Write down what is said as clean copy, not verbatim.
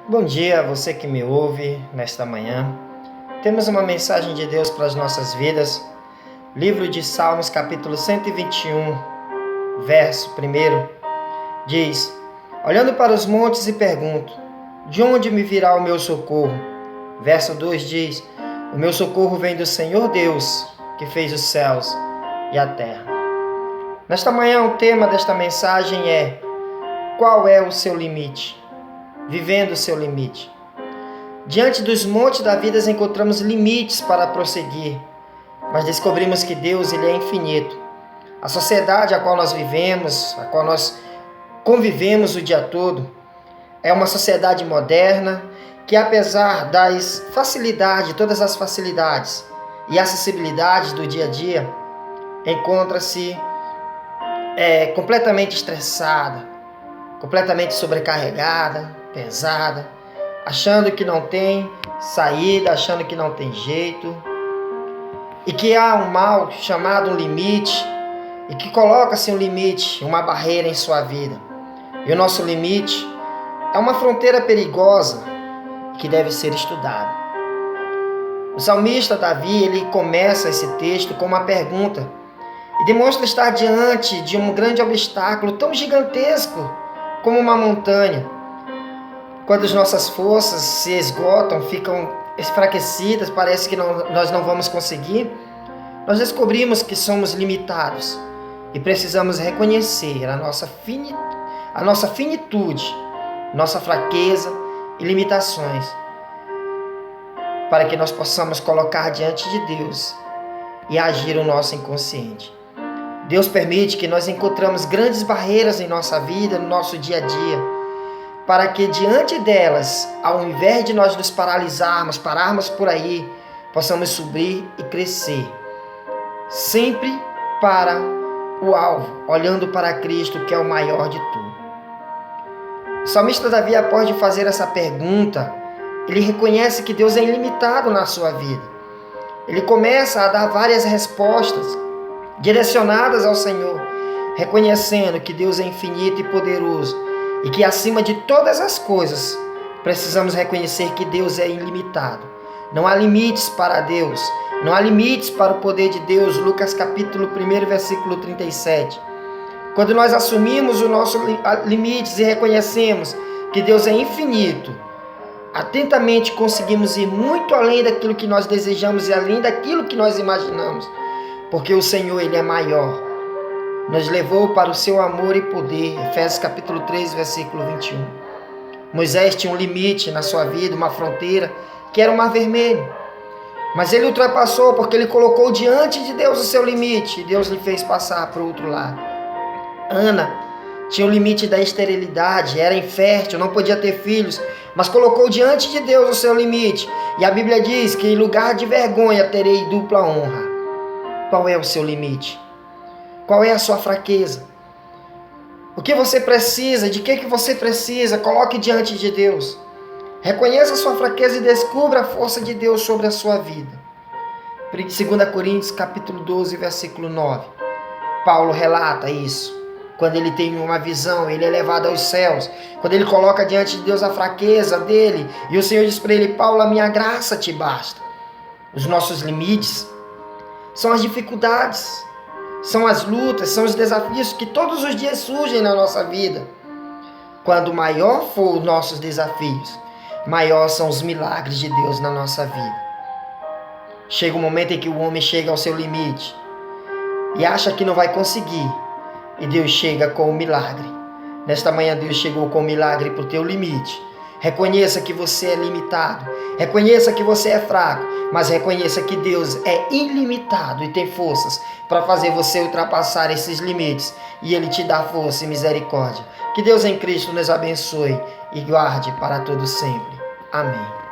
Bom dia, você que me ouve nesta manhã. Temos uma mensagem de Deus para as nossas vidas. Livro de Salmos, capítulo 121, verso 1, diz: Olhando para os montes e pergunto, de onde me virá o meu socorro? Verso 2 diz: O meu socorro vem do Senhor Deus, que fez os céus e a terra. Nesta manhã, o tema desta mensagem é: qual é o seu limite? Vivendo o seu limite. Diante dos montes da vida encontramos limites para prosseguir, mas descobrimos que Deus ele é infinito. A sociedade a qual nós vivemos, a qual nós convivemos o dia todo, é uma sociedade moderna que, apesar das facilidades, todas as facilidades e acessibilidades do dia a dia, encontra-se completamente estressada, completamente sobrecarregada, pesada, achando que não tem saída, achando que não tem jeito, e que há um mal chamado um limite, e que coloca-se um limite, uma barreira em sua vida. E o nosso limite é uma fronteira perigosa que deve ser estudada. O salmista Davi, ele começa esse texto com uma pergunta e demonstra estar diante de um grande obstáculo tão gigantesco como uma montanha. Quando as nossas forças se esgotam, ficam enfraquecidas, parece que nós não vamos conseguir, nós descobrimos que somos limitados e precisamos reconhecer a nossa finitude, nossa fraqueza e limitações, para que nós possamos colocar diante de Deus e agir o nosso inconsciente. Deus permite que nós encontramos grandes barreiras em nossa vida, no nosso dia a dia, para que diante delas, ao invés de nós nos pararmos por aí, possamos subir e crescer, sempre para o alvo, olhando para Cristo, que é o maior de tudo. O salmista Davi, após de fazer essa pergunta, ele reconhece que Deus é ilimitado na sua vida. Ele começa a dar várias respostas direcionadas ao Senhor, reconhecendo que Deus é infinito e poderoso, e que acima de todas as coisas, precisamos reconhecer que Deus é ilimitado. Não há limites para Deus, não há limites para o poder de Deus. Lucas capítulo 1, versículo 37. Quando nós assumimos os nossos limites e reconhecemos que Deus é infinito, atentamente conseguimos ir muito além daquilo que nós desejamos e além daquilo que nós imaginamos, porque o Senhor ele é maior. Nos levou para o seu amor e poder. Efésios capítulo 3, versículo 21. Moisés tinha um limite na sua vida, uma fronteira, que era o Mar Vermelho. Mas ele ultrapassou porque ele colocou diante de Deus o seu limite, e Deus lhe fez passar para o outro lado. Ana tinha o limite da esterilidade, era infértil, não podia ter filhos, mas colocou diante de Deus o seu limite. E a Bíblia diz que em lugar de vergonha terei dupla honra. Qual é o seu limite? Qual é a sua fraqueza? O que você precisa? De que você precisa? Coloque diante de Deus. Reconheça a sua fraqueza e descubra a força de Deus sobre a sua vida. 2 Coríntios capítulo 12, versículo 9. Paulo relata isso. Quando ele tem uma visão, ele é levado aos céus. Quando ele coloca diante de Deus a fraqueza dele, e o Senhor diz para ele: Paulo, a minha graça te basta. Os nossos limites são as dificuldades, são as lutas, são os desafios que todos os dias surgem na nossa vida. Quando maior for os nossos desafios, maior são os milagres de Deus na nossa vida. Chega um momento em que o homem chega ao seu limite e acha que não vai conseguir, e Deus chega com o milagre. Nesta manhã Deus chegou com o milagre para o teu limite. Reconheça que você é limitado, reconheça que você é fraco, mas reconheça que Deus é ilimitado e tem forças para fazer você ultrapassar esses limites, e Ele te dá força e misericórdia. Que Deus em Cristo nos abençoe e guarde para todo sempre. Amém.